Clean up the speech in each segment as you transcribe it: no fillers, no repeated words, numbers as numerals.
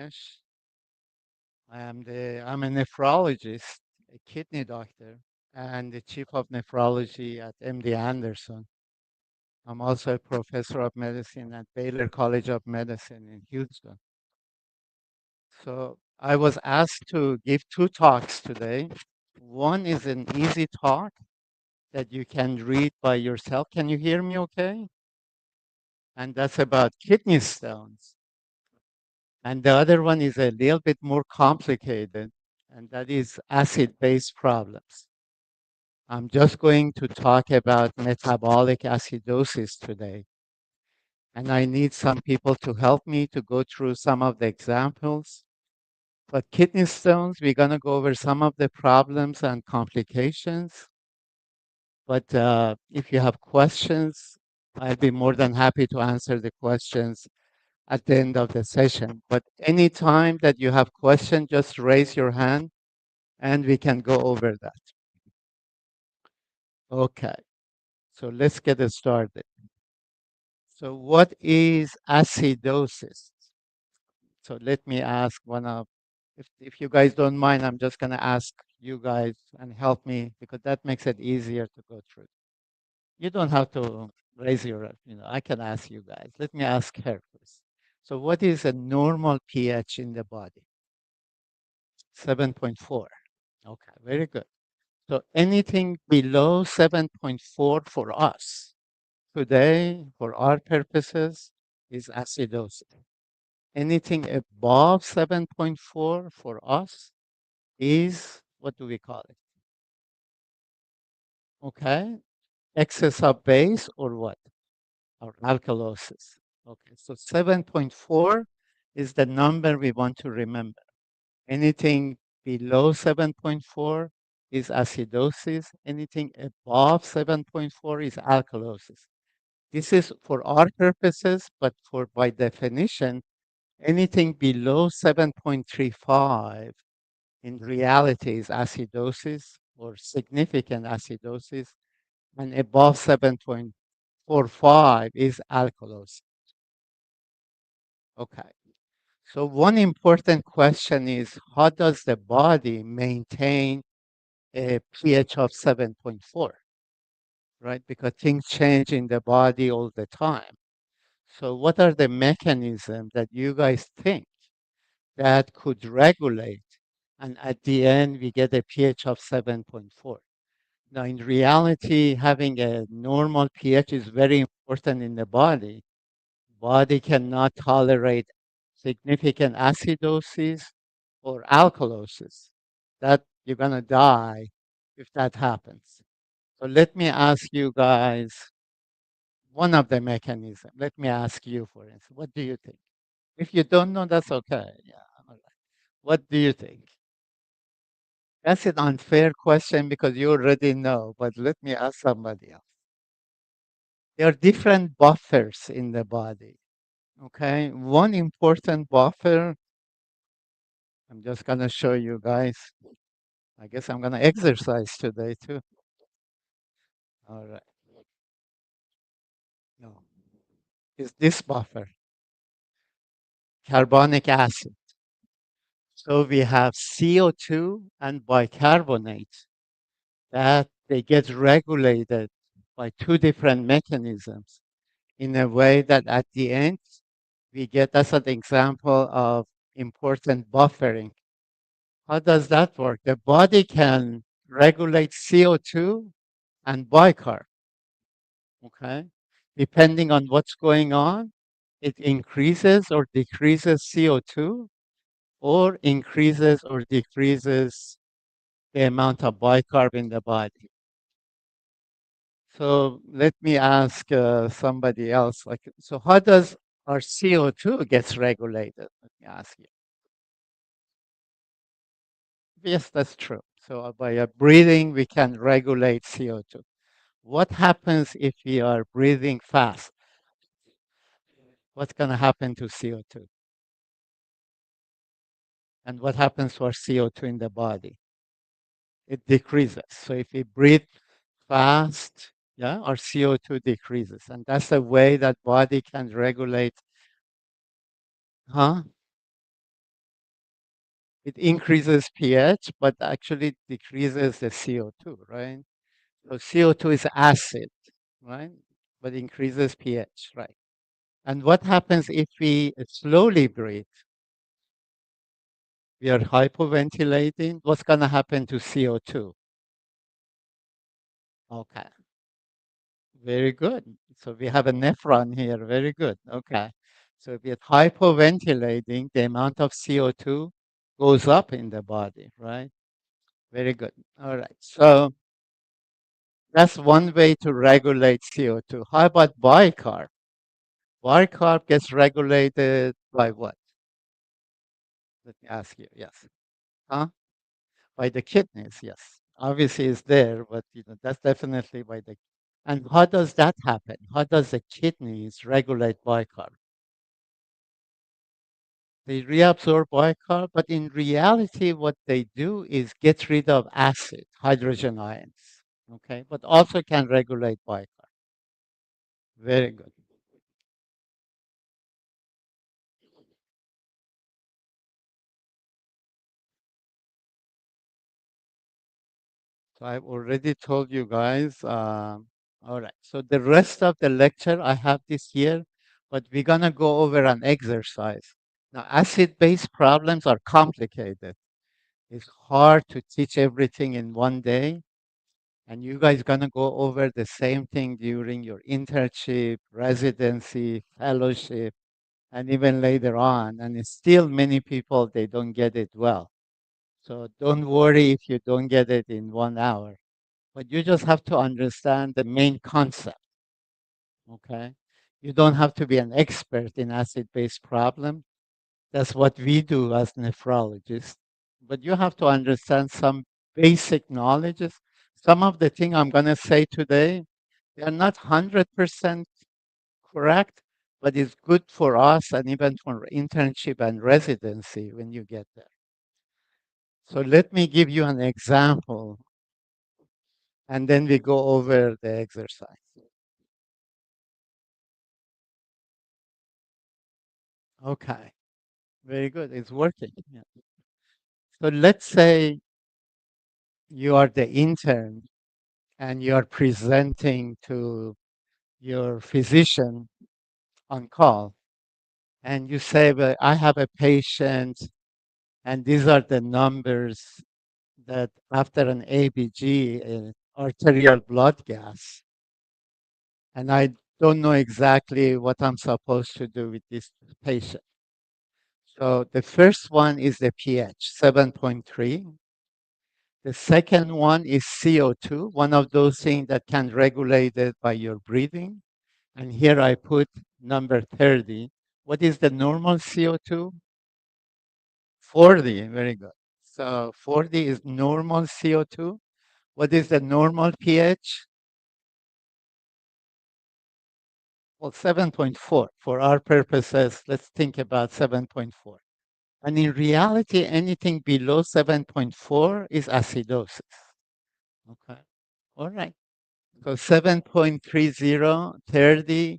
Danesh. I'm a nephrologist, a kidney doctor, and the chief of nephrology at MD Anderson. I'm also a professor of medicine at Baylor College of Medicine in Houston. So I was asked to give two talks today. One is an easy talk that you can read by yourself. Can you hear me okay? And that's about kidney stones. And the other one is a little bit more complicated, and that is acid-base problems. I'm just going to talk about metabolic acidosis today. And I need some people to help me to go through some of the examples. But kidney stones, we're going to go over some of the problems and complications. But if you have questions, I'd be more than happy to answer the questions at the end of the session. But anytime that you have questions, just raise your hand and we can go over that. Okay, so let's get it started. So what is acidosis? So let me ask if you guys don't mind, I'm just going to ask you guys and help me because that makes it easier to go through. You don't have to raise I can ask you guys. Let me ask her first. So what is a normal pH in the body? 7.4. Okay, very good. So anything below 7.4 for us today, for our purposes, is acidosis. Anything above 7.4 for us is, what do we call it? Okay, excess of base or what? Or alkalosis. Okay, so 7.4 is the number we want to remember. Anything below 7.4 is acidosis. Anything above 7.4 is alkalosis. This is for our purposes, but for by definition, anything below 7.35 in reality is acidosis or significant acidosis, and above 7.45 is alkalosis. Okay. So one important question is, how does the body maintain a pH of 7.4, right? Because things change in the body all the time. So what are the mechanisms that you guys think that could regulate? And at the end, we get a pH of 7.4. Now, in reality, having a normal pH is very important in the body. Body cannot tolerate significant acidosis or alkalosis. That you're gonna die if that happens. So let me ask you guys one of the mechanisms. Let me ask you, for instance, what do you think? If you don't know, that's okay. Yeah. All right. What do you think? That's an unfair question because you already know, but let me ask somebody else. There are different buffers in the body. Okay. One important buffer, I'm just going to show you guys. I guess I'm going to exercise today too. All right. No. Is this buffer carbonic acid. So we have CO2 and bicarbonate that they get regulated by two different mechanisms in a way that at the end we get that's an example of important buffering. How does that work? The body can regulate CO2 and bicarb, okay? Depending on what's going on, it increases or decreases CO2 or increases or decreases the amount of bicarb in the body. So let me ask somebody else, like, so how does our CO2 gets regulated? Let me ask you. Yes, that's true. So by breathing, we can regulate CO2. What happens if we are breathing fast? What's going to happen to CO2? And what happens to our CO2 in the body? It decreases. So if we breathe fast, yeah, our CO2 decreases. And that's the way that body can regulate. Huh? It increases pH, but actually decreases the CO2, right? So CO2 is acid, right? But increases pH, right? And what happens if we slowly breathe? We are hypoventilating. What's going to happen to CO2? Okay, very good. So we have a nephron here. Very good. Okay. So if we're hypoventilating, the amount of CO2 goes up in the body, right? Very good. All right. So that's one way to regulate CO2. How about bicarb? Bicarb gets regulated by what? Let me ask you. Yes. Huh? By the kidneys, yes. Obviously, it's there, but that's definitely by the. And how does that happen? How does the kidneys regulate bicarb? They reabsorb bicarb, but in reality, what they do is get rid of acid, hydrogen ions. Okay, but also can regulate bicarb. Very good. So I've already told you guys. All right. So the rest of the lecture, I have this here, but we're gonna go over an exercise. Now, acid-base problems are complicated. It's hard to teach everything in one day, and you guys gonna go over the same thing during your internship, residency, fellowship, and even later on. And it's still many people they don't get it well. So don't worry if you don't get it in 1 hour. But you just have to understand the main concept, okay? You don't have to be an expert in acid-base problem. That's what we do as nephrologists. But you have to understand some basic knowledges. Some of the thing I'm going to say today, they are not 100% correct, but it's good for us and even for internship and residency when you get there. So let me give you an example, and then we go over the exercise. Okay. Very good. It's working. Yeah. So let's say you are the intern and you are presenting to your physician on call, and you say, well, I have a patient, and these are the numbers that after an ABG, arterial blood gas, and I don't know exactly what I'm supposed to do with this patient. So the first one is the pH, 7.3. The second one is CO2, one of those things that can regulate it by your breathing. And here I put number 30. What is the normal CO2? 40, very good. So 40 is normal CO2. What is the normal pH? Well, 7.4. For our purposes, let's think about 7.4. And in reality, anything below 7.4 is acidosis. Okay. All right. So 7.30, 30,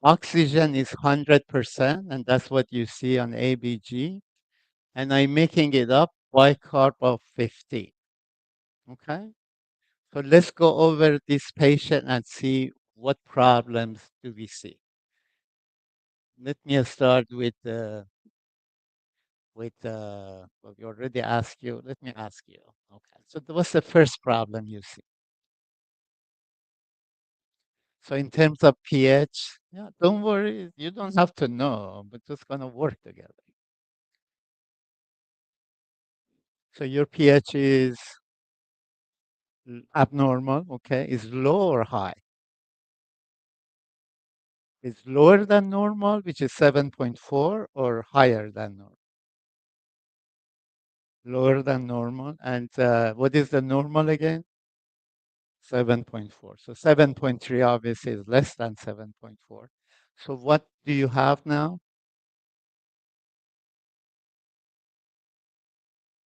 oxygen is 100%, and that's what you see on ABG. And I'm making it up bicarb of 50. Okay? So let's go over this patient and see what problems do we see. Let me start well, we already asked you. Let me ask you. Okay. So what's the first problem you see? So in terms of pH, yeah, don't worry. You don't have to know, but just gonna work together. So your pH is abnormal, okay? Is low or high? Is lower than normal, which is 7.4, or higher than normal? Lower than normal. And what is the normal again? 7.4. So 7.3 obviously is less than 7.4. So what do you have now?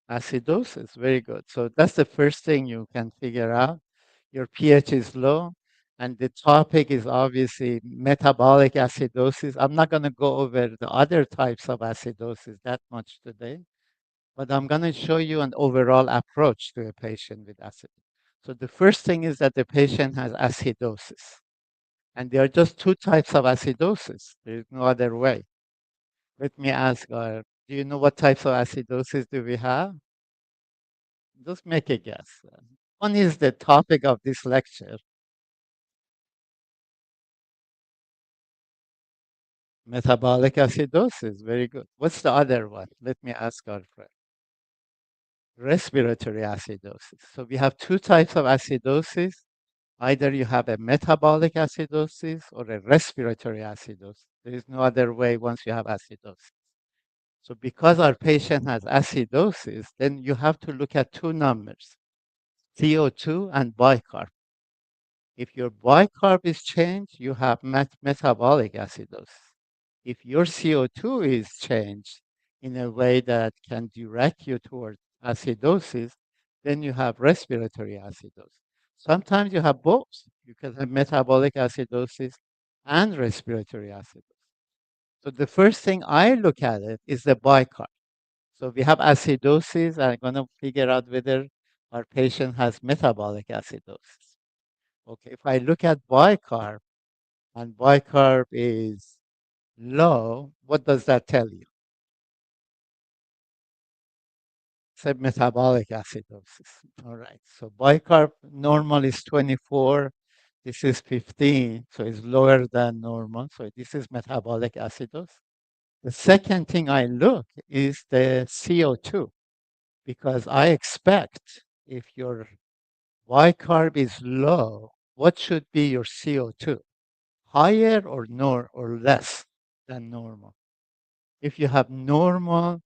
Acidosis. Very good. So that's the first thing you can figure out. Your pH is low, and the topic is obviously metabolic acidosis. I'm not going to go over the other types of acidosis that much today, but I'm going to show you an overall approach to a patient with acid. So the first thing is that the patient has acidosis. And there are just two types of acidosis. There is no other way. Let me ask, do you know what types of acidosis do we have? Just make a guess. One is the topic of this lecture, metabolic acidosis. Very good. What's the other one? Let me ask our friend. Respiratory acidosis. So we have two types of acidosis. Either you have a metabolic acidosis or a respiratory acidosis. There is no other way once you have acidosis. So because our patient has acidosis, then you have to look at two numbers, CO2 and bicarb. If your bicarb is changed, you have metabolic acidosis. If your CO2 is changed in a way that can direct you toward acidosis, then you have respiratory acidosis. Sometimes you have both. You can have metabolic acidosis and respiratory acidosis. So the first thing I look at it is the bicarb. So we have acidosis. I'm going to figure out whether our patient has metabolic acidosis. Okay, if I look at bicarb and bicarb is low, what does that tell you? It's a metabolic acidosis. All right, so bicarb normal is 24. This is 15, so it's lower than normal. So this is metabolic acidosis. The second thing I look is the CO2 because I expect if your bicarb is low, what should be your CO2? Higher or less than normal? If you have normal,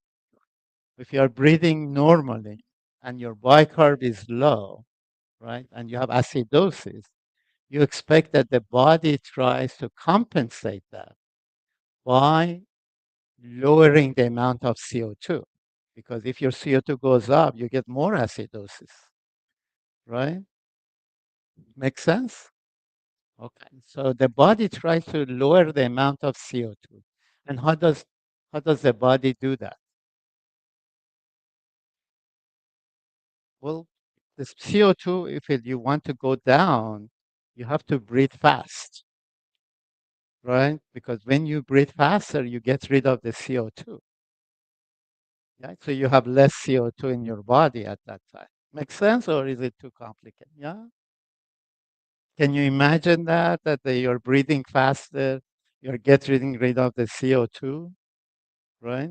if you are breathing normally and your bicarb is low, right, and you have acidosis, you expect that the body tries to compensate that by lowering the amount of CO2. Because if your CO2 goes up, you get more acidosis, right? Make sense? Okay. So the body tries to lower the amount of CO2. And how does the body do that? Well, the CO2, if you want to go down, you have to breathe fast, right? Because when you breathe faster, you get rid of the CO2. Yeah? So you have less CO2 in your body at that time. Make sense, or is it too complicated? Yeah. Can you imagine that you're breathing faster, you're getting rid of the CO2, right?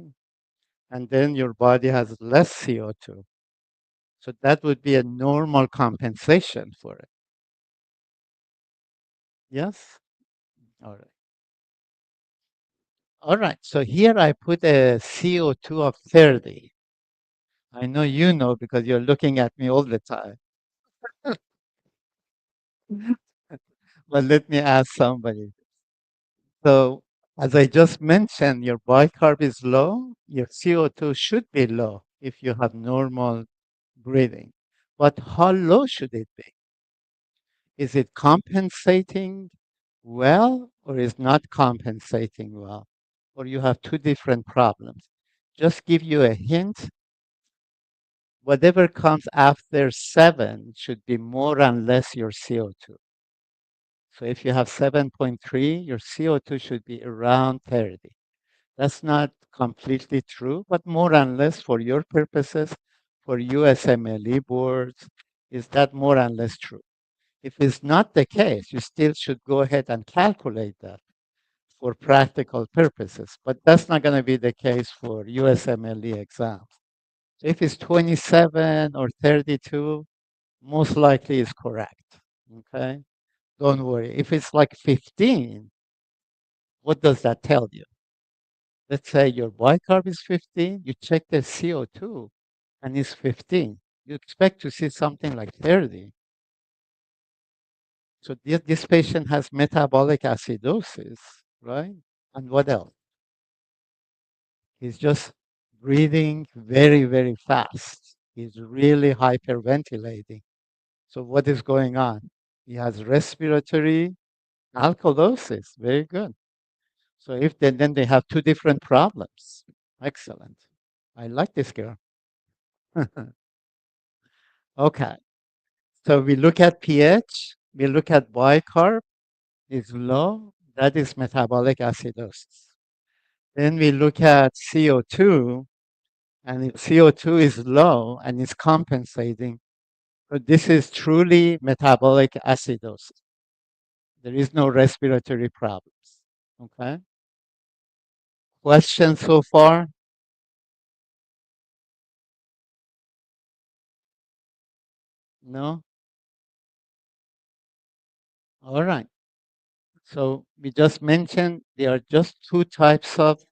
And then your body has less CO2. So that would be a normal compensation for it. Yes? All right. All right. So here I put a CO2 of 30. I know you know because you're looking at me all the time. But let me ask somebody. So as I just mentioned, your bicarb is low, your CO2 should be low if you have normal breathing. But how low should it be? Is it compensating well or is not compensating well? Or you have two different problems. Just give you a hint. Whatever comes after 7 should be more and less your CO2. So if you have 7.3, your CO2 should be around 30. That's not completely true, but more and less for your purposes, for USMLE boards, is that more and less true. If it's not the case, you still should go ahead and calculate that for practical purposes, but that's not going to be the case for USMLE exams. So if it's 27 or 32, most likely is correct. Okay, don't worry. If it's like 15, what does that tell you? Let's say your bicarb is 15, you check the CO2 and it's 15. You expect to see something like 30. So this patient has metabolic acidosis, right? And what else? He's just breathing very, very fast. He's really hyperventilating. So what is going on? He has respiratory alkalosis. Very good. So if then they have two different problems. Excellent. I like this girl. Okay, so we look at pH, we look at bicarb is low, that is metabolic acidosis. Then we look at CO2, and if CO2 is low and is compensating, so this is truly metabolic acidosis. There is no respiratory problems. Okay. Questions so far? No? All right. So we just mentioned there are just two types of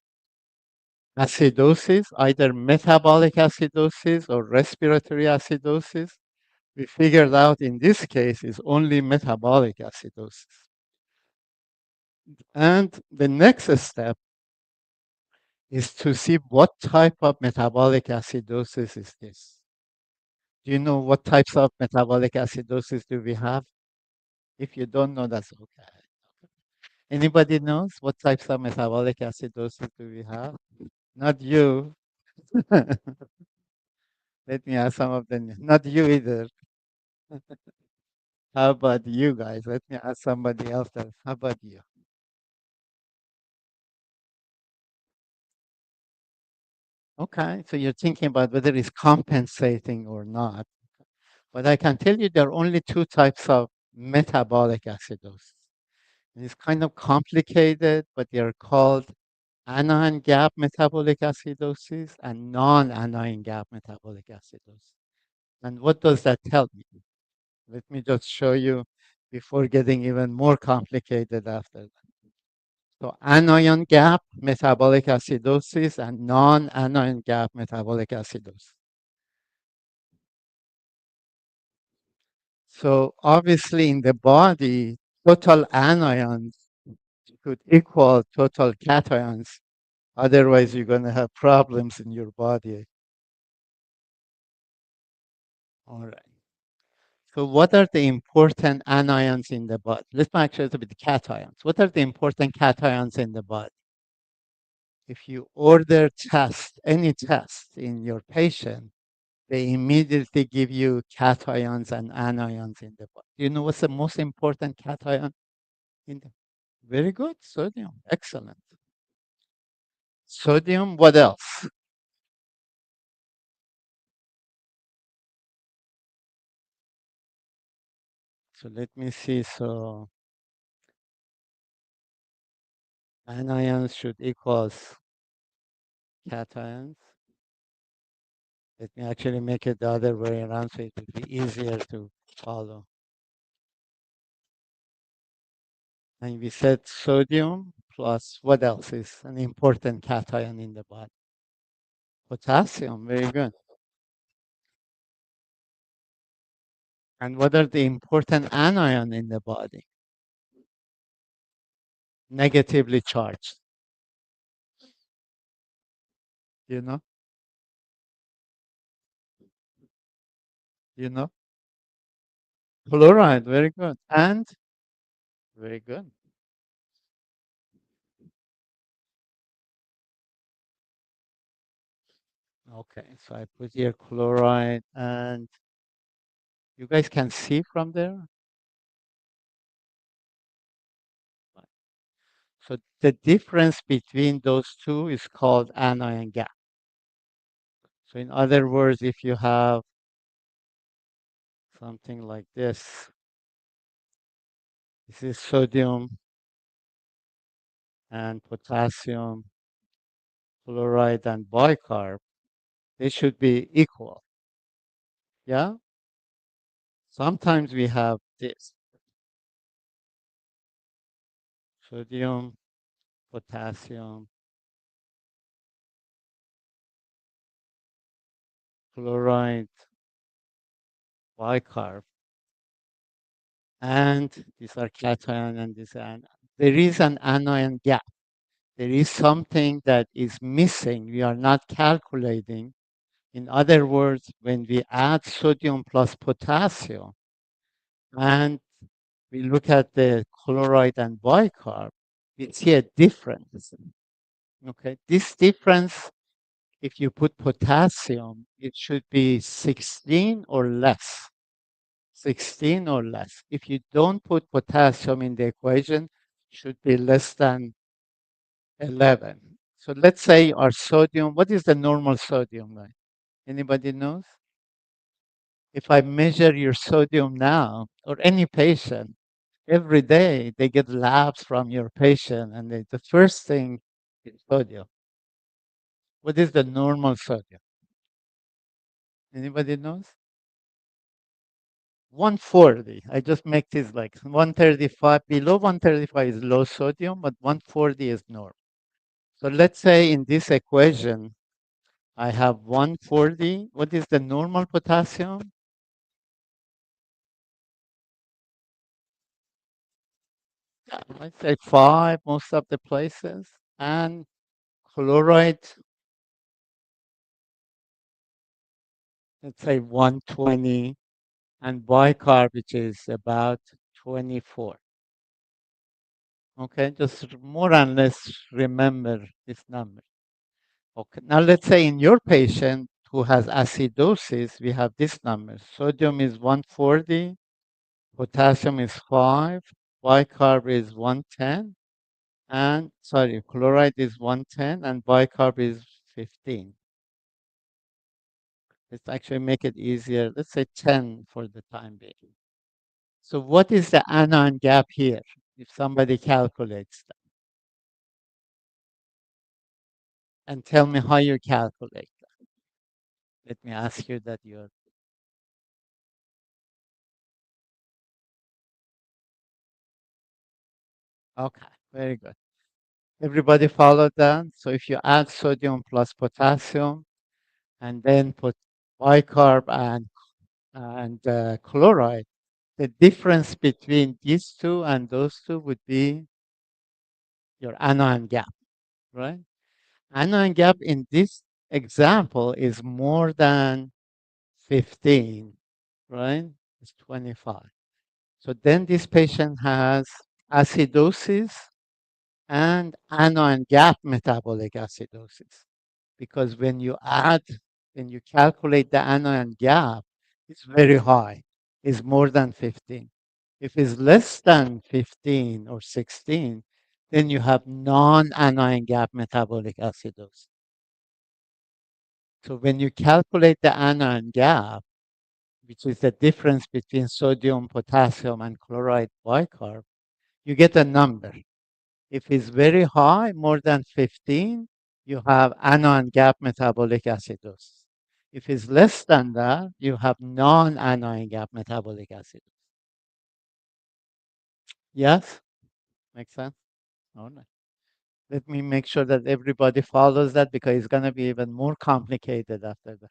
acidosis, either metabolic acidosis or respiratory acidosis. We figured out in this case is only metabolic acidosis. And the next step is to see what type of metabolic acidosis is this. Do you know what types of metabolic acidosis do we have? If you don't know, that's okay. Anybody knows what types of metabolic acidosis do we have? Not you. Let me ask some of them. Not you either. How about you guys? Let me ask somebody else. How about you? Okay, so you're thinking about whether it's compensating or not. But I can tell you there are only two types of metabolic acidosis. And it's kind of complicated, but they are called anion gap metabolic acidosis and non-anion gap metabolic acidosis. And what does that tell me? Let me just show you before getting even more complicated after that. So anion gap metabolic acidosis and non-anion gap metabolic acidosis. So obviously in the body, total anions could equal total cations. Otherwise, you're going to have problems in your body. All right. So what are the important anions in the body? Let's actually start with the cations. What are the important cations in the body? If you order test, any test in your patient, they immediately give you cations and anions in the body. Do you know what's the most important cation in the? Very good, sodium. Excellent. Sodium, what else? So let me see. So anions should equals cations. Let me actually make it the other way around so it will be easier to follow. And we said sodium plus what else is an important cation in the body? Potassium, very good. And what are the important anion in the body? Negatively charged. You know? You know? Chloride, very good. And very good. Okay, so I put here chloride, and you guys can see from there. So the difference between those two is called anion gap. So in other words, if you have something like this is sodium and potassium, chloride and bicarb, they should be equal. Yeah? Sometimes we have this sodium, potassium, chloride, bicarb, and these are cation and this and there is an anion gap. There is something that is missing. We are not calculating. In other words, when we add sodium plus potassium and we look at the chloride and bicarb, we see a difference. Okay, this difference If you put potassium, it should be 16 or less. 16 or less. If you don't put potassium in the equation, it should be less than 11. So let's say our sodium, what is the normal sodium like? Anybody knows? If I measure your sodium now, or any patient, every day they get labs from your patient, and the first thing is sodium. What is the normal sodium? Anybody knows? 140. I just make this like 135. Below 135 is low sodium, but 140 is normal. So let's say in this equation, I have 140. What is the normal potassium? I say 5 most of the places. And chloride, let's say 120. And bicarb, which is about 24. Okay, just more or less remember this number. Okay, now let's say in your patient who has acidosis, we have this number. Sodium is 140, potassium is 5, bicarb is 110, and sorry, chloride is 110, and bicarb is 15. Let's actually make it easier. Let's say 10 for the time being. So what is the anion gap here? If somebody calculates that, and tell me how you calculate that. Let me ask you that you're okay. Very good. Everybody followed that. So if you add sodium plus potassium and then put bicarb and chloride, the difference between these two and those two would be your anion gap, right? Anion gap in this example is more than 15, right? It's 25. So then this patient has acidosis and anion gap metabolic acidosis. Because when you calculate the anion gap, it's very high. It's more than 15. If it's less than 15 or 16, then you have non-anion gap metabolic acidosis. So when you calculate the anion gap, which is the difference between sodium, potassium, and chloride bicarb, you get a number. If it's very high, more than 15, you have anion gap metabolic acidosis. If it's less than that, you have non-anion gap metabolic acidosis. Yes? Makes sense? All right. Let me make sure that everybody follows that because it's going to be even more complicated after that.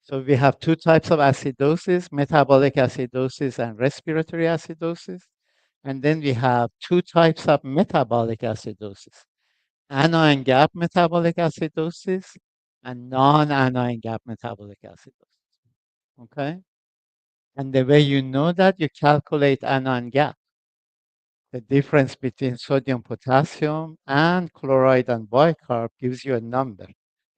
So we have two types of acidosis, metabolic acidosis and respiratory acidosis. And then we have two types of metabolic acidosis, anion gap metabolic acidosis and non-anion gap metabolic acidosis. Okay? And the way you know that, you calculate anion gap. The difference between sodium, potassium, and chloride and bicarb gives you a number.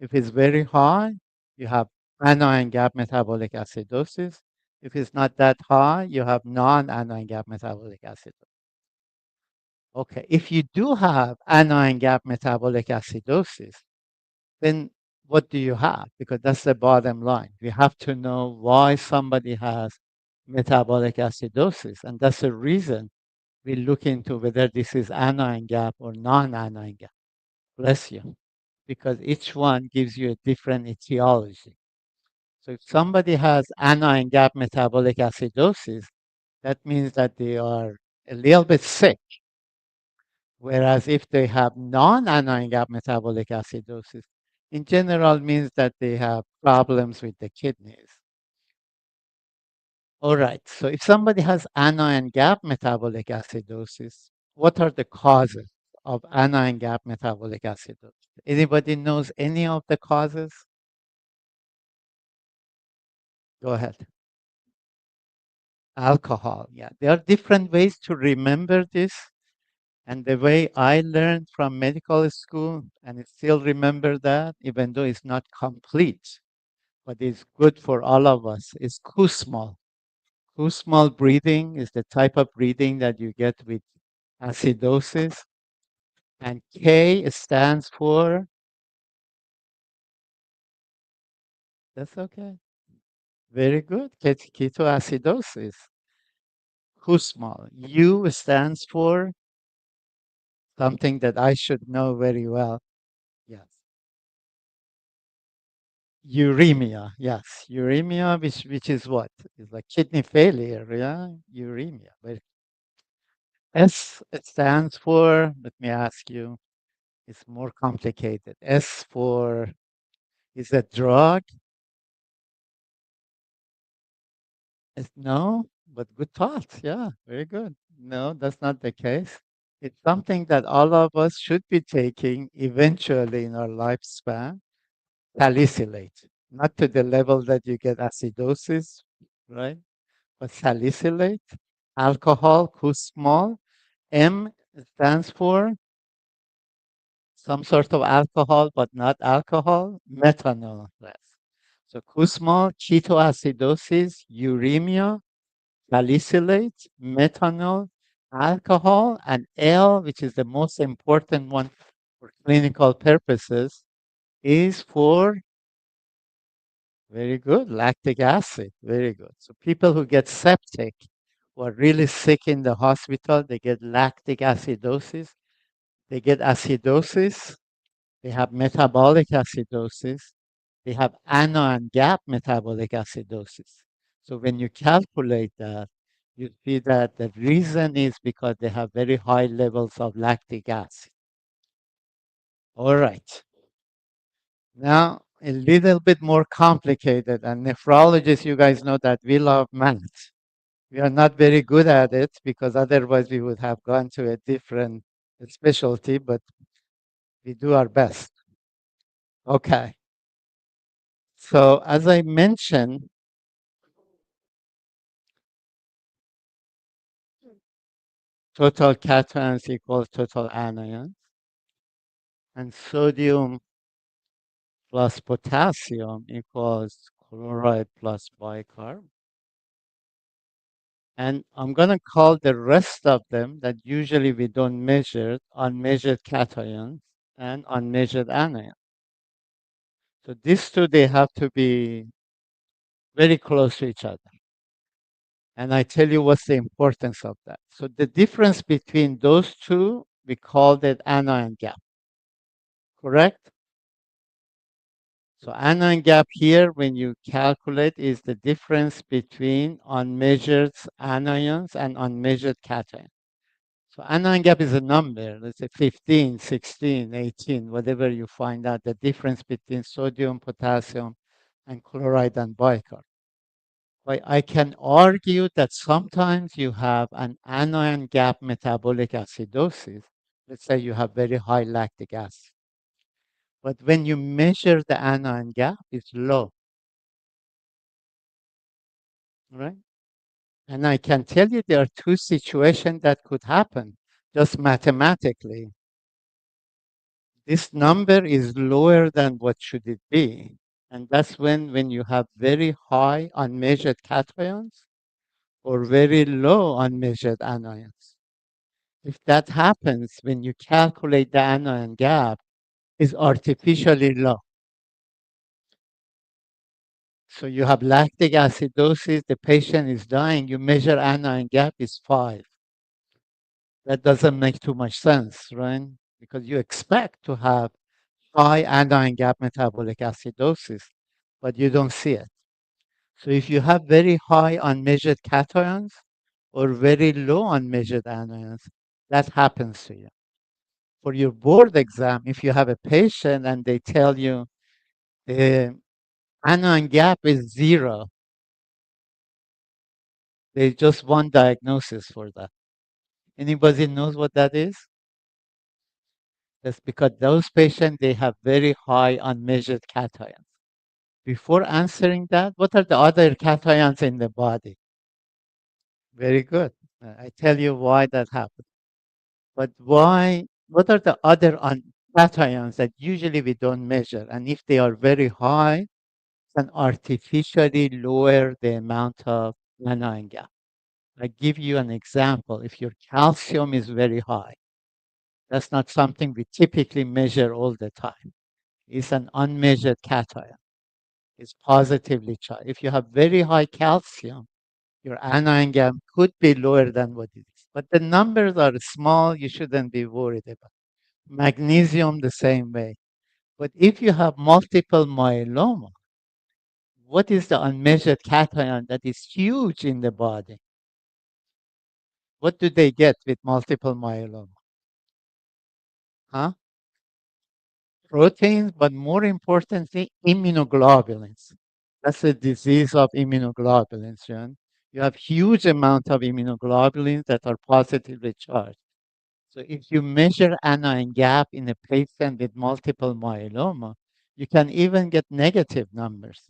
If it's very high, you have anion gap metabolic acidosis. If it's not that high, you have non-anion gap metabolic acidosis. Okay, if you do have anion gap metabolic acidosis, then what do you have? Because that's the bottom line. We have to know why somebody has metabolic acidosis. And that's the reason we look into whether this is anion gap or non-anion gap. Bless you. Because each one gives you a different etiology. So if somebody has anion gap metabolic acidosis, that means that they are a little bit sick. Whereas if they have non-anion gap metabolic acidosis, in general means that they have problems with the kidneys. All right, so if somebody has anion gap metabolic acidosis, what are the causes of anion gap metabolic acidosis? Anybody knows any of the causes? Go ahead. Alcohol, yeah. There are different ways to remember this. And the way I learned from medical school, and I still remember that, even though it's not complete, but it's good for all of us, is Kussmaul. Kussmaul breathing is the type of breathing that you get with acidosis. And K stands for, that's okay. Very good. Ketoacidosis. Kussmaul. U stands for something that I should know very well. Yes. Uremia. Yes. Uremia, which is what? It's like kidney failure. Yeah. Uremia. But S it stands for, let me ask you, it's more complicated. S for, is a drug? No, but good thoughts. Yeah. Very good. No, that's not the case. It's something that all of us should be taking eventually in our lifespan. Salicylate, not to the level that you get acidosis, right? But salicylate, alcohol, Kussmaul. M stands for some sort of alcohol, but not alcohol, methanol. Yes. So Kussmaul, ketoacidosis, uremia, salicylate, methanol, alcohol, and L, which is the most important one for clinical purposes, is for very good. Lactic acid. Very good. So people who get septic, who are really sick in the hospital, they get lactic acidosis. They get acidosis. They have metabolic acidosis. They have anion gap metabolic acidosis. So when you calculate that, you see that the reason is because they have very high levels of lactic acid. All right. Now, a little bit more complicated. And nephrologists, you guys know that we love math. We are not very good at it because otherwise we would have gone to a different specialty, but we do our best. Okay. So as I mentioned, total cations equals total anions, and sodium plus potassium equals chloride plus bicarb. And I'm going to call the rest of them that usually we don't measure unmeasured cations and unmeasured anions. So these two, they have to be very close to each other. And I tell you what's the importance of that. So the difference between those two, we call it anion gap, correct? So anion gap here, when you calculate, is the difference between unmeasured anions and unmeasured cations. So anion gap is a number, let's say 15, 16, 18, whatever you find out, the difference between sodium, potassium, and chloride and bicarb. But I can argue that sometimes you have an anion gap metabolic acidosis. Let's say you have very high lactic acid. But when you measure the anion gap, it's low, right? And I can tell you there are two situations that could happen just mathematically. This number is lower than what should it be. And that's when you have very high unmeasured cations or very low unmeasured anions. If that happens, when you calculate the anion gap, is artificially low. So you have lactic acidosis, the patient is dying, you measure anion gap is 5. That doesn't make too much sense, right? Because you expect to have high anion gap metabolic acidosis, but you don't see it. So if you have very high unmeasured cations or very low unmeasured anions, that happens to you. For your board exam, if you have a patient and they tell you the anion gap is 0, there's just one diagnosis for that. Anybody knows what that is? That's because those patients, they have very high unmeasured cations. Before answering that, what are the other cations in the body? Very good. I tell you why that happens. But why? What are the other cations that usually we don't measure? And if they are very high, can artificially lower the amount of anion gap. I give you an example. If your calcium is very high, that's not something we typically measure all the time. It's an unmeasured cation. It's positively charged. If you have very high calcium, your anion gap could be lower than what it is. But the numbers are small, you shouldn't be worried about. Magnesium, the same way. But if you have multiple myeloma, what is the unmeasured cation that is huge in the body? What do they get with multiple myeloma? Huh? Proteins, but more importantly, immunoglobulins. That's a disease of immunoglobulins, John. You have huge amount of immunoglobulins that are positively charged. So if you measure anion gap in a patient with multiple myeloma, you can even get negative numbers.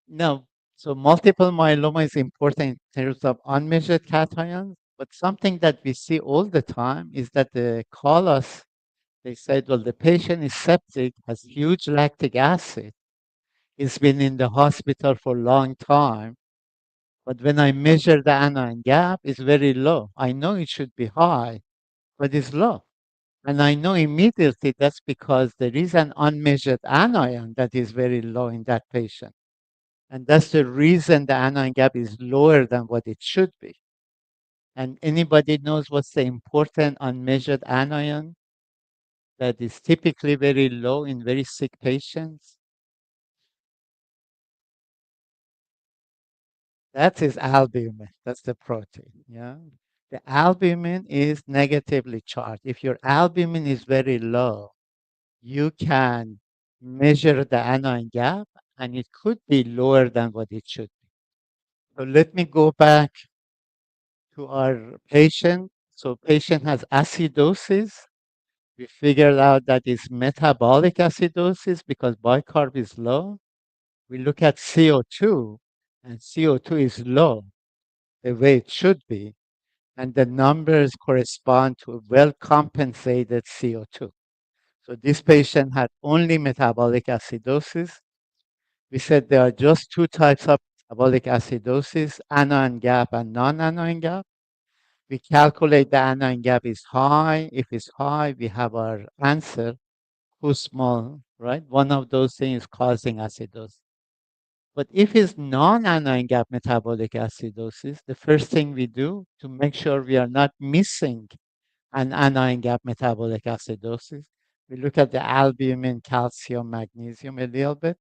No, so multiple myeloma is important in terms of unmeasured cations, but something that we see all the time is that they call us, they said, well, the patient is septic, has huge lactic acid, it's been in the hospital for a long time, but when I measure the anion gap, it's very low. I know it should be high, but it's low. And I know immediately that's because there is an unmeasured anion that is very low in that patient. And that's the reason the anion gap is lower than what it should be. And anybody knows what's the important unmeasured anion that is typically very low in very sick patients? That is albumin. That's the protein. Yeah. The albumin is negatively charged. If your albumin is very low, you can measure the anion gap and it could be lower than what it should be. So let me go back to our patient. So patient has acidosis. We figured out that it's metabolic acidosis because bicarb is low. We look at CO2 and CO2 is low the way it should be. And the numbers correspond to a well compensated CO2. So this patient had only metabolic acidosis. We said there are just two types of metabolic acidosis, anion gap and non-anion gap. We calculate the anion gap is high. If it's high, we have our answer, too small, right? One of those things is causing acidosis. But if it's non-anion gap metabolic acidosis, the first thing we do to make sure we are not missing an anion gap metabolic acidosis, we look at the albumin, calcium, magnesium a little bit.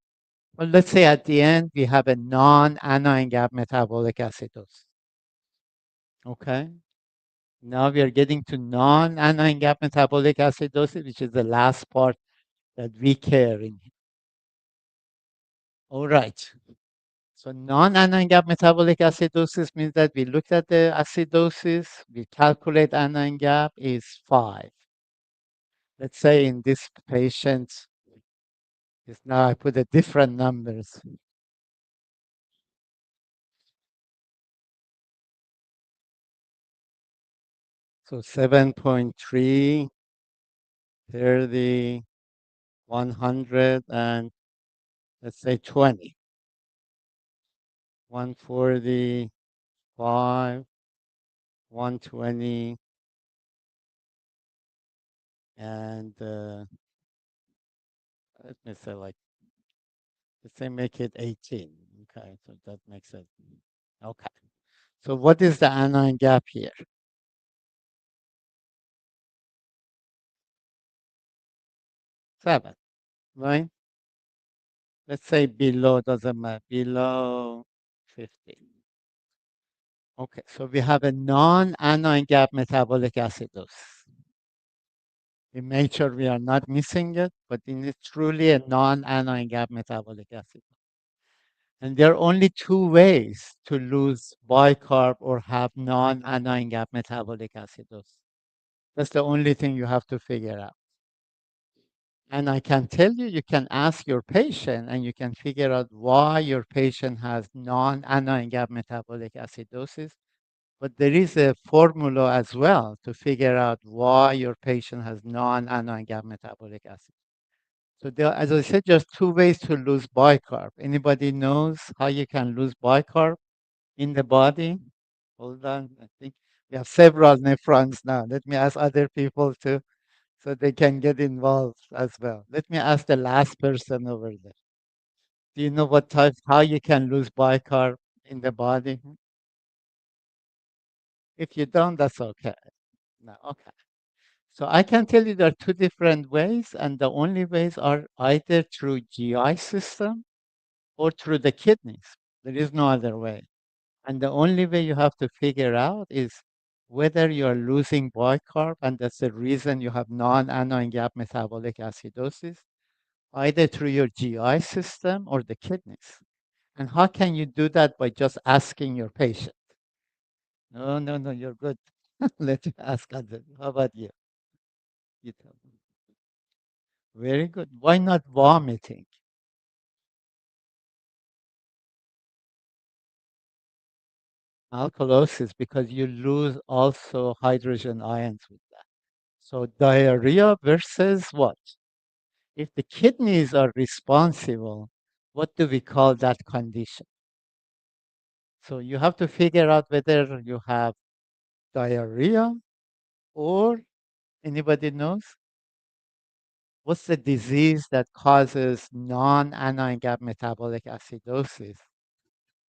Well, let's say at the end we have a non-anion gap metabolic acidosis. Okay. Now we are getting to non-anion gap metabolic acidosis, which is the last part that we care in. All right. So non-anion gap metabolic acidosis means that we looked at the acidosis, we calculate anion gap is 5. Let's say in this patient, is now I put a different numbers. So 7.3, 30, 100, and let's say 20. 145, 120, and let me say like, let's say make it 18. Okay, so that makes it, okay. So what is the anion gap here? 7, right? Let's say below, doesn't matter, below 50. Okay, so we have a non-anion gap metabolic acidosis. We make sure we are not missing it, but it is truly a non-anion gap metabolic acid. And there are only two ways to lose bicarb or have non-anion gap metabolic acidosis. That's the only thing you have to figure out. And I can tell you, you can ask your patient and you can figure out why your patient has non-anion gap metabolic acidosis. But there is a formula as well to figure out why your patient has non-anion gap metabolic acid. So there, as I said, just two ways to lose bicarb. Anybody knows how you can lose bicarb in the body? Hold on, I think we have several nephrons now. Let me ask other people too, so they can get involved as well. Let me ask the last person over there. Do you know what type, how you can lose bicarb in the body? If you don't, that's okay. No, okay. So I can tell you there are two different ways, and the only ways are either through GI system or through the kidneys. There is no other way. And the only way you have to figure out is whether you are losing bicarb, and that's the reason you have non-anion gap metabolic acidosis, either through your GI system or the kidneys. And how can you do that by just asking your patient? No, no, no, you're good. Let me ask others. How about you? You tell me. Very good. Why not vomiting? Alkalosis, because you lose also hydrogen ions with that. So diarrhea versus what? If the kidneys are responsible, what do we call that condition? So you have to figure out whether you have diarrhea or anybody knows what's the disease that causes non-anion gap metabolic acidosis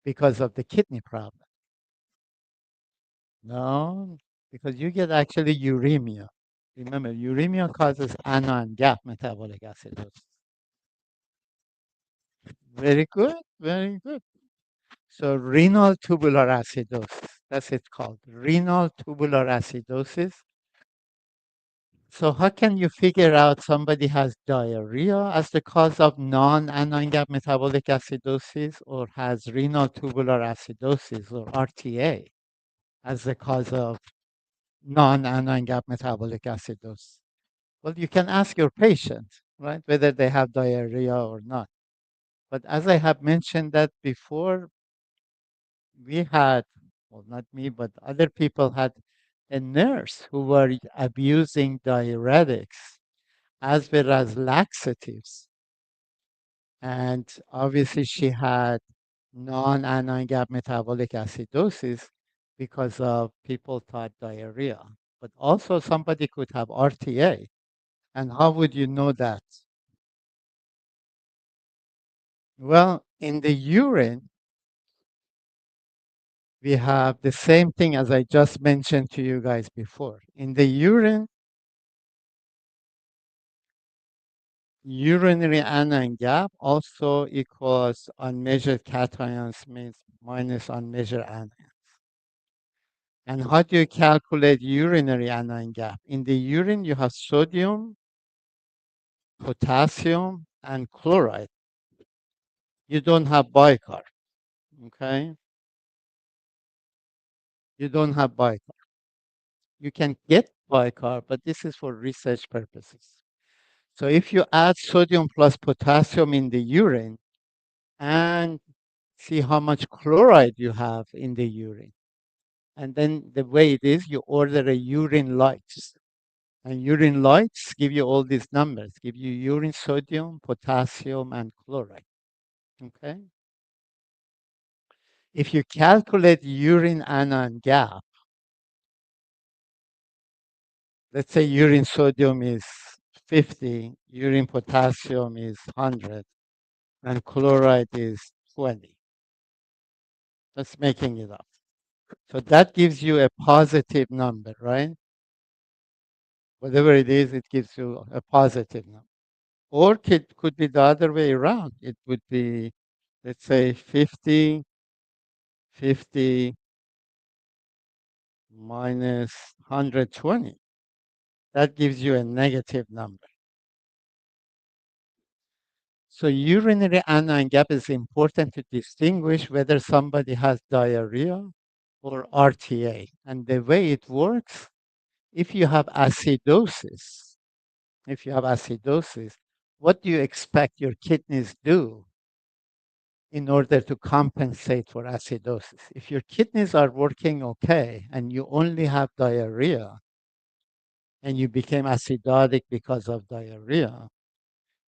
because of the kidney problem? No, because you get actually uremia. Remember, uremia causes anion gap metabolic acidosis. Very good, very good. So renal tubular acidosis, that's it called, renal tubular acidosis. So how can you figure out somebody has diarrhea as the cause of non-anion gap metabolic acidosis or has renal tubular acidosis or RTA as the cause of non-anion gap metabolic acidosis? Well, you can ask your patient, right, whether they have diarrhea or not. But as I have mentioned that before, we had, well, not me, but other people had a nurse who were abusing diuretics as well as laxatives. And obviously, she had non-anion gap metabolic acidosis because of people thought diarrhea. But also, somebody could have RTA. And how would you know that? Well, in the urine, we have the same thing as I just mentioned to you guys before. In the urine, urinary anion gap also equals unmeasured cations means minus unmeasured anions. And how do you calculate urinary anion gap? In the urine, you have sodium, potassium, and chloride. You don't have bicarb, okay? You don't have bicarb. You can get bicarb, but this is for research purposes. So if you add sodium plus potassium in the urine and see how much chloride you have in the urine, and then the way it is, you order a urine lights. And urine lights give you all these numbers, give you urine sodium, potassium, and chloride. Okay? If you calculate urine anion gap, let's say urine sodium is 50, urine potassium is 100, and chloride is 20. That's making it up. So that gives you a positive number, right? Whatever it is, it gives you a positive number. Or it could be the other way around. It would be, let's say, 50, 50 minus 120. That gives you a negative number. So urinary anion gap is important to distinguish whether somebody has diarrhea or RTA. And the way it works, if you have acidosis, if you have acidosis, what do you expect your kidneys do? in order to compensate for acidosis. If your kidneys are working okay and you only have diarrhea and you became acidotic because of diarrhea,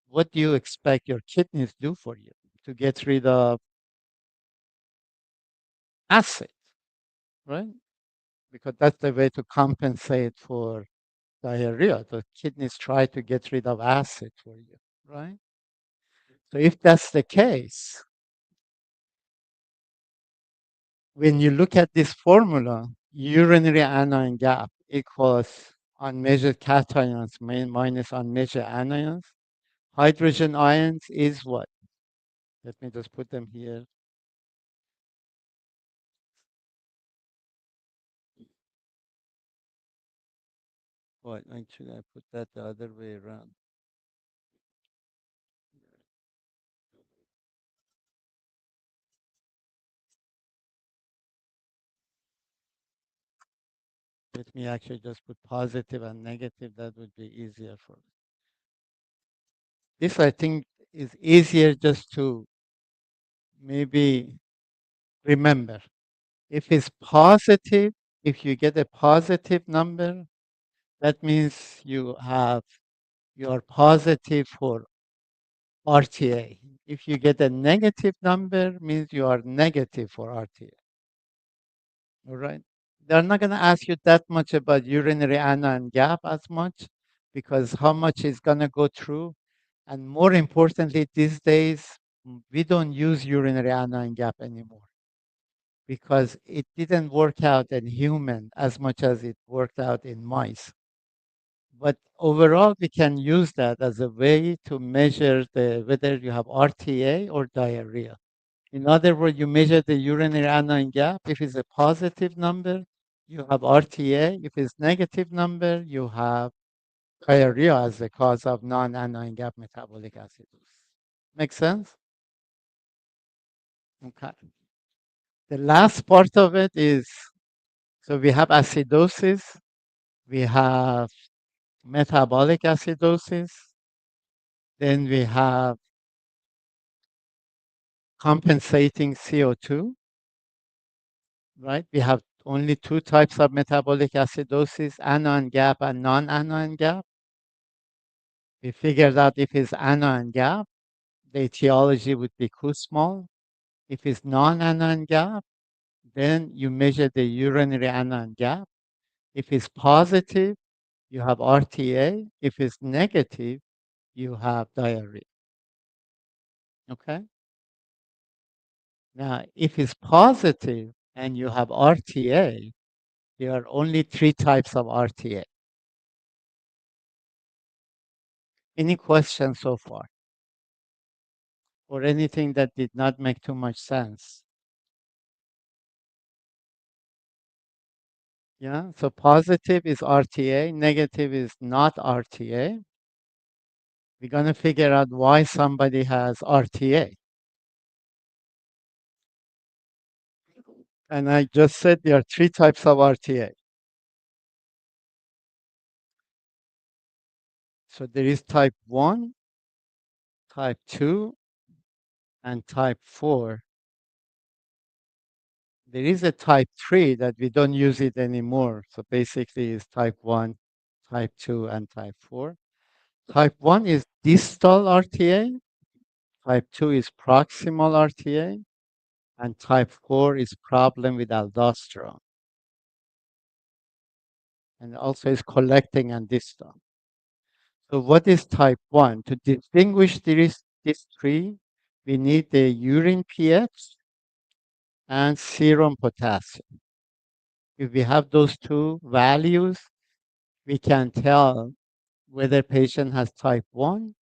what do you expect your kidneys do for you? To get rid of acid, right? Because that's the way to compensate for diarrhea. The kidneys try to get rid of acid for you, right? So if that's the case, when you look at this formula, urinary anion gap equals unmeasured cations minus unmeasured anions. Hydrogen ions is what? Let me just put them here. What? Actually, I put that the other way around. Let me actually just put positive and negative. That would be easier for me. This, I think, is easier just to maybe remember. If it's positive, if you get a positive number, that means you are positive for RTA. If you get a negative number, means you are negative for RTA. All right. They're not going to ask you that much about urinary anion gap as much because how much is going to go through. And more importantly, these days, we don't use urinary anion gap anymore because it didn't work out in human as much as it worked out in mice. But overall, we can use that as a way to measure whether you have RTA or diarrhea. In other words, you measure the urinary anion gap. If it's a positive number, you have RTA. If it's negative number, you have diarrhea as the cause of non-anion gap metabolic acidosis. Make sense? Okay. The last part of it is, so we have acidosis, we have metabolic acidosis, then we have compensating CO2, right? We have only two types of metabolic acidosis, anion gap and non-anion gap. We figured out if it's anion gap, the etiology would be Kussmaul. If it's non-anion gap, then you measure the urinary anion gap. If it's positive, you have RTA. If it's negative, you have diarrhea. Okay? Now, if it's positive and you have RTA, there are only three types of RTA. Any questions so far? Or anything that did not make too much sense? Yeah, so positive is RTA, negative is not RTA. We're going to figure out why somebody has RTA. And I just said there are three types of RTA. So there is type 1, type 2, and type 4. There is a type 3 that we don't use it anymore. So basically it's type 1, type 2, and type 4. Type 1 is distal RTA, type 2 is proximal RTA, and type 4 is problem with aldosterone. And also is collecting and distal. So what is type 1? To distinguish these three, we need the urine pH and serum potassium. If we have those two values, we can tell whether patient has type 1,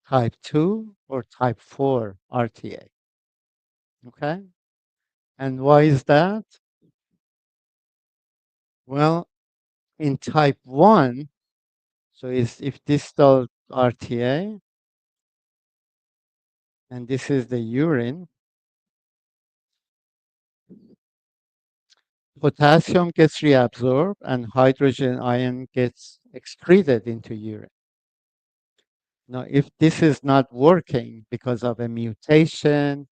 type 2, or type 4 RTA. Okay? And why is that? Well, in type 1, so if distal RTA, and this is the urine, potassium gets reabsorbed and hydrogen ion gets excreted into urine. Now, if this is not working because of a mutation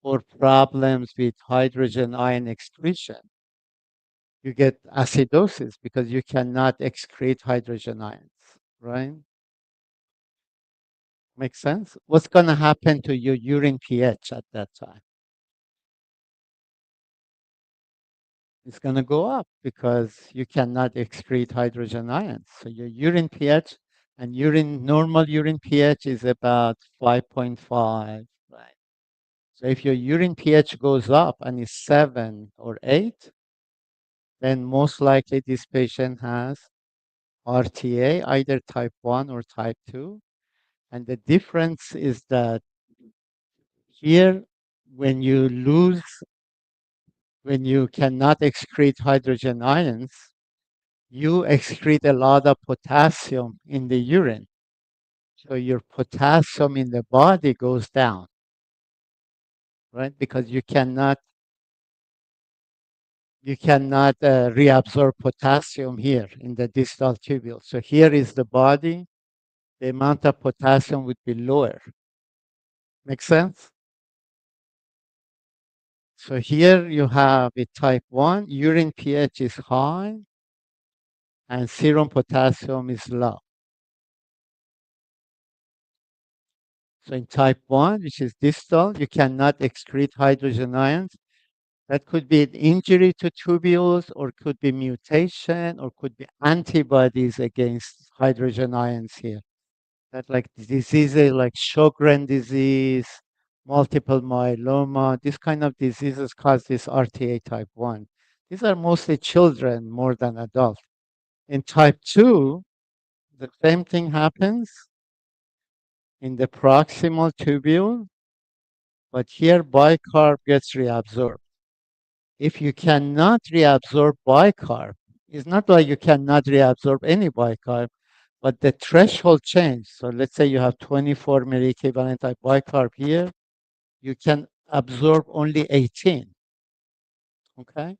or problems with hydrogen ion excretion, you get acidosis because you cannot excrete hydrogen ions, right? Makes sense? What's going to happen to your urine pH at that time? It's going to go up because you cannot excrete hydrogen ions. So your urine pH and normal urine pH is about 5.5, right? So if your urine pH goes up and is 7 or 8, then most likely this patient has RTA, either type 1 or type 2. And the difference is that here, when you lose, when you cannot excrete hydrogen ions, you excrete a lot of potassium in the urine. So your potassium in the body goes down, right? Because you cannot reabsorb potassium here in the distal tubule. So here is the body. The amount of potassium would be lower. Make sense? So here you have a type 1, urine pH is high and serum potassium is low. So in type 1, which is distal, you cannot excrete hydrogen ions. That could be an injury to tubules, or could be mutation, or could be antibodies against hydrogen ions here. That like diseases like Sjogren disease, multiple myeloma, these kind of diseases cause this RTA type 1. These are mostly children more than adults. In type 2, the same thing happens in the proximal tubule, but here bicarb gets reabsorbed. If you cannot reabsorb bicarb, it's not like you cannot reabsorb any bicarb, but the threshold change. So let's say you have 24 milliequivalent of bicarb here, you can absorb only 18. Okay?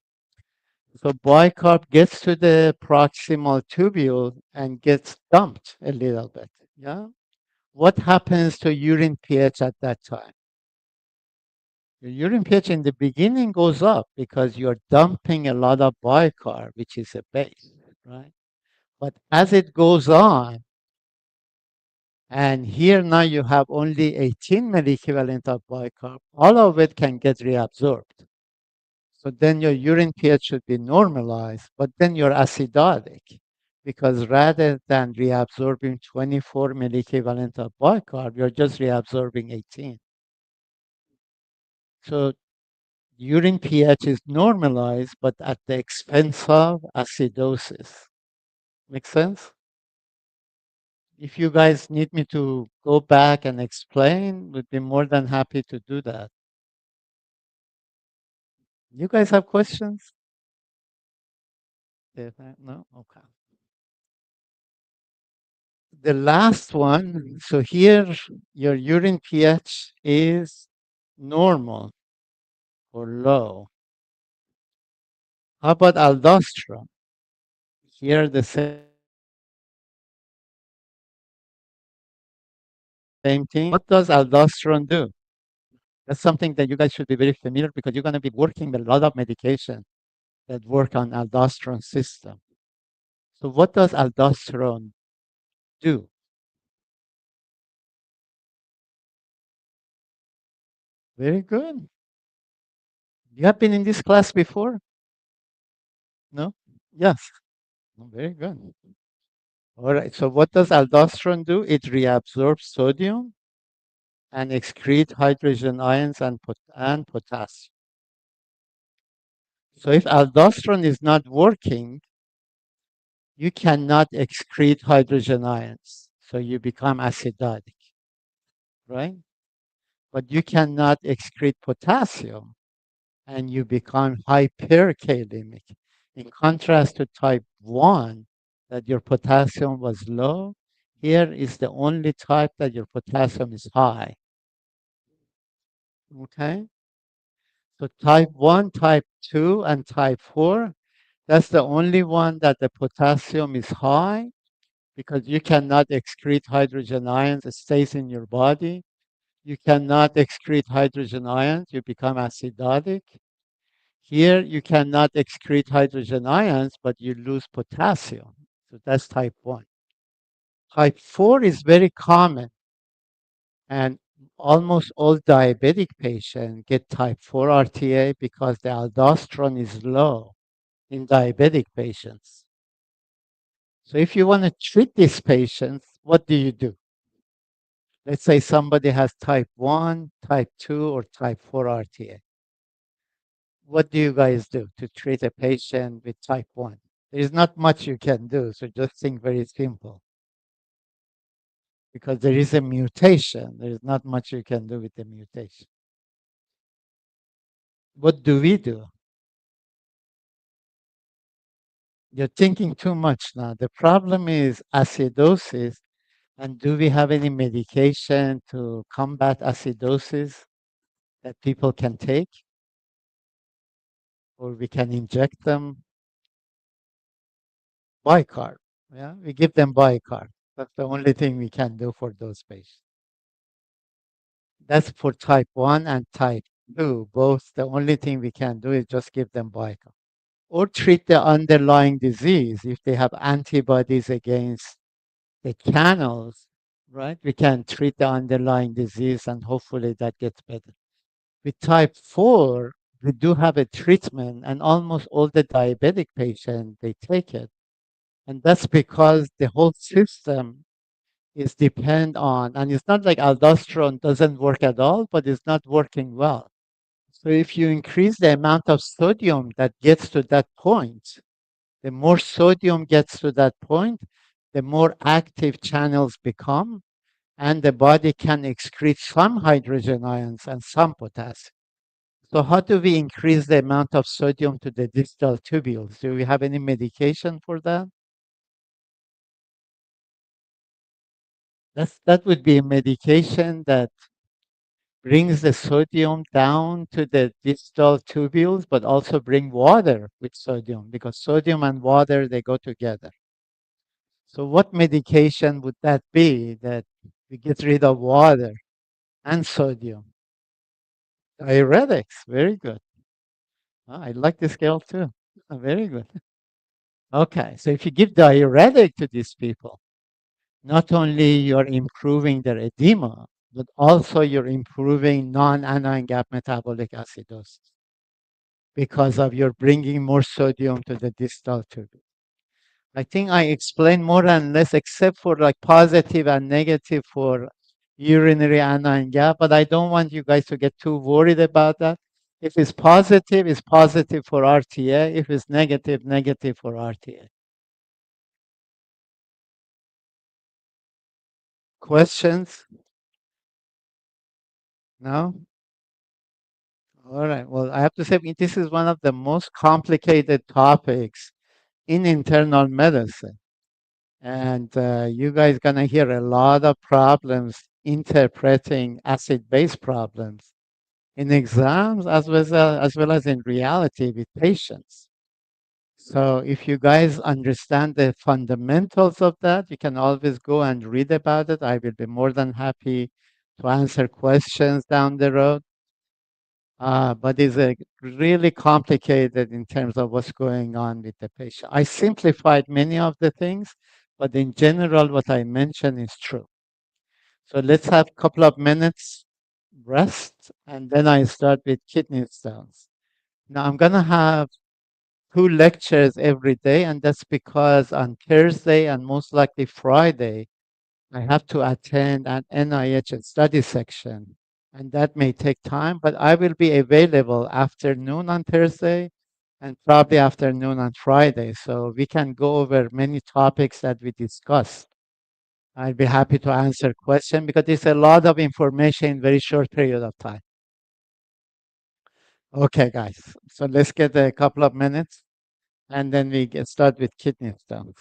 So bicarb gets to the proximal tubule and gets dumped a little bit. Yeah? What happens to urine pH at that time? Your urine pH in the beginning goes up because you're dumping a lot of bicarb, which is a base, right? But as it goes on, and here now you have only 18 milliequivalent of bicarb, all of it can get reabsorbed. So then your urine pH should be normalized, but then you're acidotic because rather than reabsorbing 24 milliequivalent of bicarb, you're just reabsorbing 18. So urine pH is normalized, but at the expense of acidosis. Make sense? If you guys need me to go back and explain, would be more than happy to do that. You guys have questions? No? Okay. The last one, so here your urine pH is normal or low. How about aldosterone? Here the same thing. What does aldosterone do? That's something that you guys should be very familiar because you're going to be working with a lot of medication that work on aldosterone system. So what does aldosterone do? Very good. You have been in this class before? No? Yes. Oh, very good. All right. So what does aldosterone do? It reabsorbs sodium and excrete hydrogen ions and potassium. So if aldosterone is not working, you cannot excrete hydrogen ions. So you become acidotic, right? But you cannot excrete potassium and you become hyperkalemic. In contrast to type 1, that your potassium was low, here is the only type that your potassium is high. Okay? So type 1, type 2, and type 4, that's the only one that the potassium is high because you cannot excrete hydrogen ions. It stays in your body. You cannot excrete hydrogen ions, you become acidotic. Here, you cannot excrete hydrogen ions, but you lose potassium. So that's type 1. Type 4 is very common, and almost all diabetic patients get type 4 RTA because the aldosterone is low in diabetic patients. So if you want to treat these patients, what do you do? Let's say somebody has type 1, type 2, or type 4 RTA. What do you guys do to treat a patient with type 1? There is not much you can do, so just think very simple. Because there is a mutation, there is not much you can do with the mutation. What do we do? You're thinking too much now. The problem is acidosis. And do we have any medication to combat acidosis that people can take? Or we can inject them? Bicarb. Yeah, we give them bicarb. That's the only thing we can do for those patients. That's for type 1 and type 2. Both, the only thing we can do is just give them bicarb. Or treat the underlying disease. If they have antibodies against the channels, right? We can treat the underlying disease and hopefully that gets better. With type 4, we do have a treatment, and almost all the diabetic patients, they take it. And that's because the whole system is depend on, and it's not like aldosterone doesn't work at all, but it's not working well. So if you increase the amount of sodium that gets to that point, the more sodium gets to that point, the more active channels become, and the body can excrete some hydrogen ions and some potassium. So how do we increase the amount of sodium to the distal tubules? Do we have any medication for that? That would be a medication that brings the sodium down to the distal tubules, but also bring water with sodium because sodium and water, they go together. So what medication would that be that we get rid of water and sodium? Diuretics, very good. I like this girl too. Very good. Okay, so if you give diuretic to these people, not only you're improving their edema, but also you're improving non-anion gap metabolic acidosis because of you're bringing more sodium to the distal tube. I think I explained more and less, except for like positive and negative for urinary anion gap, but I don't want you guys to get too worried about that. If it's positive for RTA. If it's negative, negative for RTA. Questions? No? All right. Well, I have to say this is one of the most complicated topics in internal medicine. And you guys gonna hear a lot of problems interpreting acid-base problems in exams as well as in reality with patients. So if you guys understand the fundamentals of that, you can always go and read about it. I will be more than happy to answer questions down the road. But it's really complicated in terms of what's going on with the patient. I simplified many of the things, but in general, what I mentioned is true. So let's have a couple of minutes rest, and then I start with kidney stones. Now I'm gonna have 2 lectures every day, and that's because on Thursday and most likely Friday, I have to attend an NIH study section, and that may take time, but I will be available afternoon on Thursday and probably afternoon on Friday. So we can go over many topics that we discussed. I'll be happy to answer questions because it's a lot of information in very short period of time. Okay, guys. So let's get a couple of minutes and then we get start with kidney stones.